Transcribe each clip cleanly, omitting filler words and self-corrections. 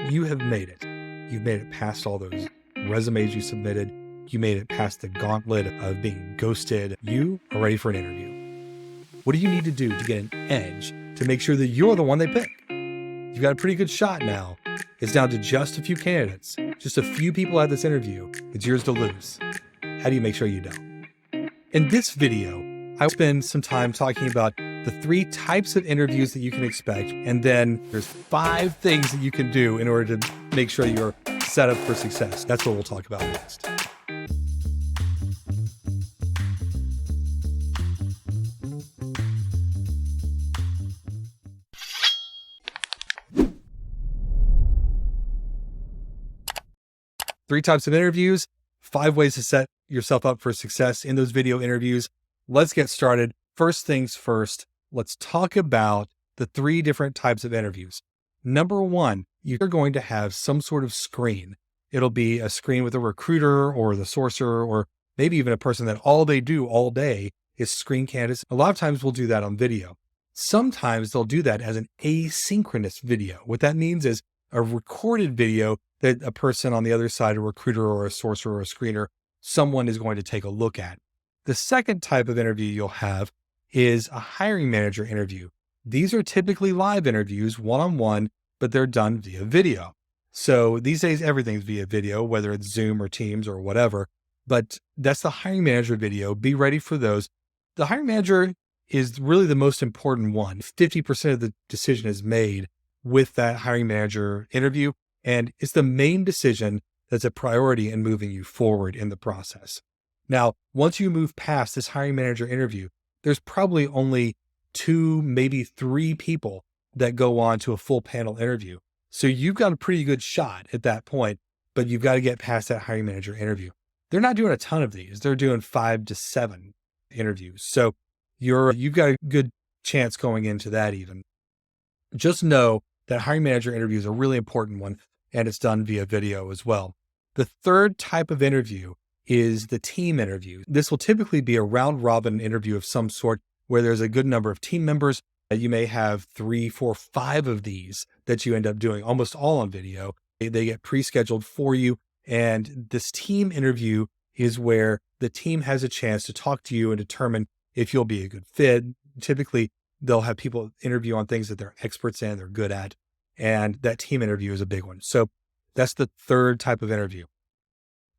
you have made it. You've made it past all those resumes you submitted. You made it past the gauntlet of being ghosted. You are ready for an interview. What do you need to do to get an edge to make sure that you're the one they pick? You've got a pretty good shot now. It's down to just a few candidates, just a few people at this interview. It's yours to lose. How do you make sure you don't? In this video, I'll spend some time talking about the 3 types of interviews that you can expect, and then there's 5 things that you can do in order to make sure you're set up for success. That's what we'll talk about next. Three types of interviews, 5 ways to set yourself up for success in those video interviews. Let's get started. First things first, let's talk about the 3 different types of interviews. Number 1, you're going to have some sort of screen. It'll be a screen with a recruiter or the sourcer, or maybe even a person that all they do all day is screen candidates. A lot of times we'll do that on video. Sometimes they'll do that as an asynchronous video. What that means is a recorded video that a person on the other side, a recruiter or a sourcer or a screener, someone is going to take a look at. The second type of interview you'll have is a hiring manager interview. These are typically live interviews, one-on-one, but they're done via video. So these days, everything's via video, whether it's Zoom or Teams or whatever, but that's the hiring manager video. Be ready for those. The hiring manager is really the most important one. 50% of the decision is made with that hiring manager interview, and it's the main decision that's a priority in moving you forward in the process. Now, once you move past this hiring manager interview, there's probably only 2, maybe 3 people that go on to a full panel interview. So you've got a pretty good shot at that point, but you've got to get past that hiring manager interview. They're not doing a ton of these. They're doing 5 to 7 interviews. So you've got a good chance going into that even. Just know that hiring manager interview is a really important one, and it's done via video as well. The third type of interview is the team interview. This will typically be a round robin interview of some sort where there's a good number of team members. You may have 3, 4, 5 of these that you end up doing almost all on video. They get pre-scheduled for you. And this team interview is where the team has a chance to talk to you and determine if you'll be a good fit. Typically, they'll have people interview on things that they're experts in, they're good at. And that team interview is a big one. So that's the third type of interview.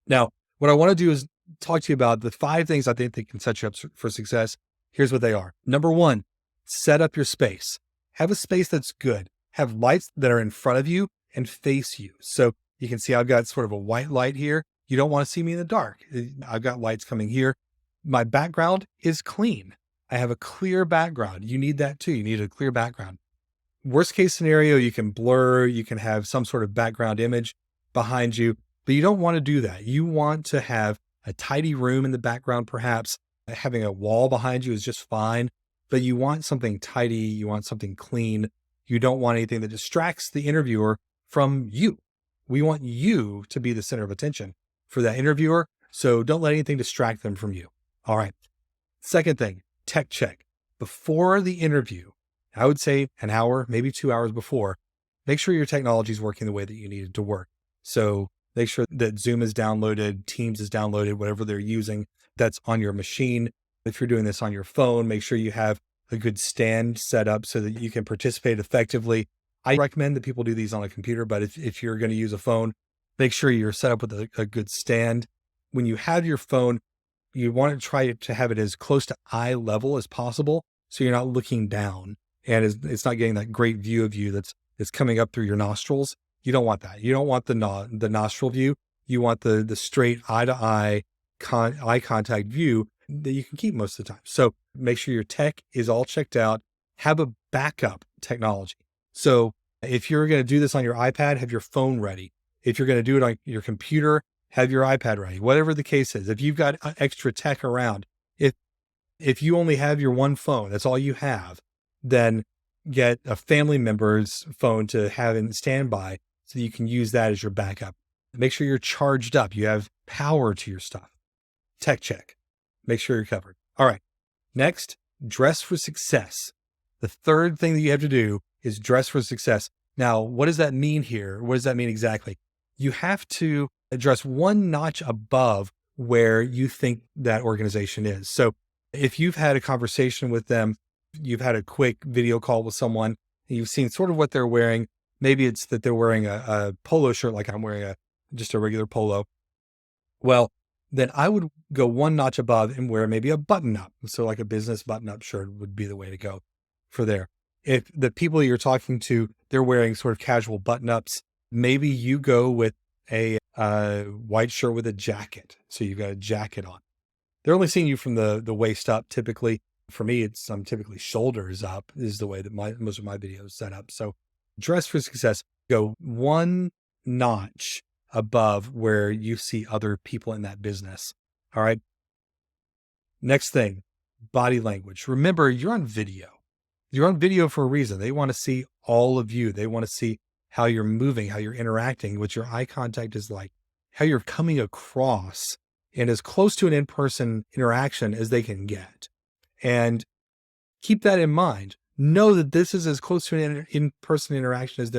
Now, what I want to do is talk to you about the 5 things I think that can set you up for success. Here's what they are. Number 1, set up your space. Have a space that's good. Have lights that are in front of you and face you. So you can see I've got sort of a white light here. You don't want to see me in the dark. I've got lights coming here. My background is clean. I have a clear background. You need that too. You need a clear background. Worst case scenario, you can blur, you can have some sort of background image behind you, but you don't want to do that. You want to have a tidy room in the background, perhaps. Having a wall behind you is just fine, but you want something tidy. You want something clean. You don't want anything that distracts the interviewer from you. We want you to be the center of attention for that interviewer. So don't let anything distract them from you. All right. Second thing, tech check. Before the interview, I would say an hour, maybe 2 hours before, make sure your technology is working the way that you need it to work. So make sure that Zoom is downloaded, Teams is downloaded, whatever they're using, that's on your machine. If you're doing this on your phone, make sure you have a good stand set up so that you can participate effectively. I recommend that people do these on a computer, but if you're going to use a phone, make sure you're set up with a good stand. When you have your phone, you want to try to have it as close to eye level as possible, so you're not looking down and it's not getting that great view of you that's coming up through your nostrils. You don't want that. You don't want the nostril view. You want the straight eye to eye contact view that you can keep most of the time. So make sure your tech is all checked out. Have a backup technology. So if you're going to do this on your iPad, have your phone ready. If you're going to do it on your computer, have your iPad ready. Whatever the case is, if you've got extra tech around, if you only have your one phone, that's all you have, then get a family member's phone to have in standby so that you can use that as your backup. Make sure you're charged up. You have power to your stuff. Tech check. Make sure you're covered. All right. Next, dress for success. The third thing that you have to do is dress for success. Now, what does that mean here? What does that mean exactly? You have to address one notch above where you think that organization is. So if you've had a conversation with them, you've had a quick video call with someone, you've seen sort of what they're wearing. Maybe it's that they're wearing a polo shirt, like I'm wearing just a regular polo. Well, then I would go one notch above and wear maybe a button up. So like a business button up shirt would be the way to go for there. If the people you're talking to, they're wearing sort of casual button ups, maybe you go with a white shirt with a jacket. So you've got a jacket on. They're only seeing you from the waist up. Typically for me, I'm typically shoulders up is the way that most of my videos set up. So dress for success, go one notch above where you see other people in that business. All right. Next thing, body language. Remember, you're on video. You're on video for a reason. They want to see all of you. They want to see how you're moving, how you're interacting, what your eye contact is like, how you're coming across, and as close to an in-person interaction as they can get. And keep that in mind. Know that this is as close to an in-person interaction as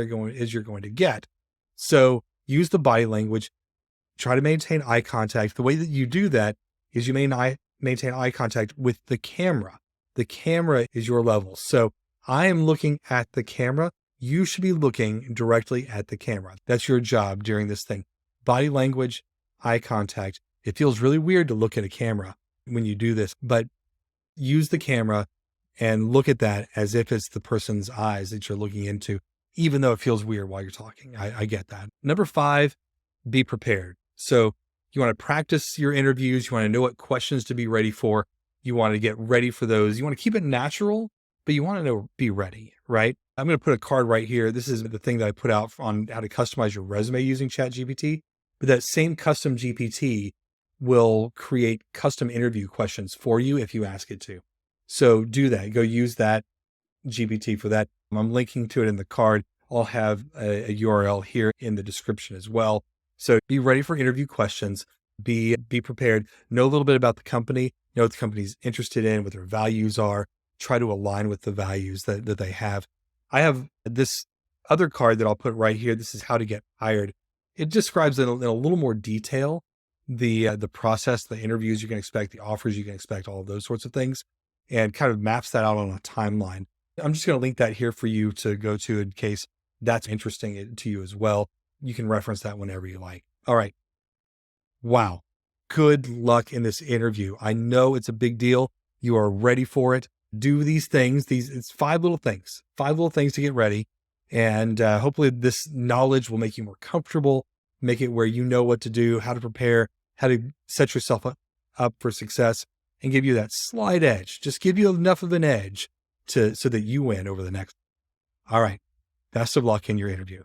you're going to get. So use the body language, try to maintain eye contact. The way that you do that is you maintain eye contact with the camera. The camera is your level. So I am looking at the camera. You should be looking directly at the camera. That's your job during this thing. Body language, eye contact. It feels really weird to look at a camera when you do this, but use the camera and look at that as if it's the person's eyes that you're looking into, even though it feels weird while you're talking. I get that. Number 5, be prepared. So you want to practice your interviews. You want to know what questions to be ready for. You want to get ready for those. You want to keep it natural, but you want to be ready, right? I'm going to put a card right here. This is the thing that I put out on how to customize your resume using ChatGPT. But that same custom GPT will create custom interview questions for you if you ask it to. So do that. Go use that GPT for that. I'm linking to it in the card. I'll have a URL here in the description as well. So be ready for interview questions. Be prepared. Know a little bit about the company. Know what the company's interested in, what their values are. Try to align with the values that they have. I have this other card that I'll put right here. This is how to get hired. It describes in a little more detail the process, the interviews you can expect, the offers you can expect, all of those sorts of things, and kind of maps that out on a timeline. I'm just going to link that here for you to go to in case that's interesting to you as well. You can reference that whenever you like. All right. Wow. Good luck in this interview. I know it's a big deal. You are ready for it. Do these things. It's 5 little things to get ready. And hopefully this knowledge will make you more comfortable, make it where you know what to do, how to prepare, how to set yourself up for success, and give you that slight edge. Just give you enough of an edge so that you win over the next. All right. Best of luck in your interview.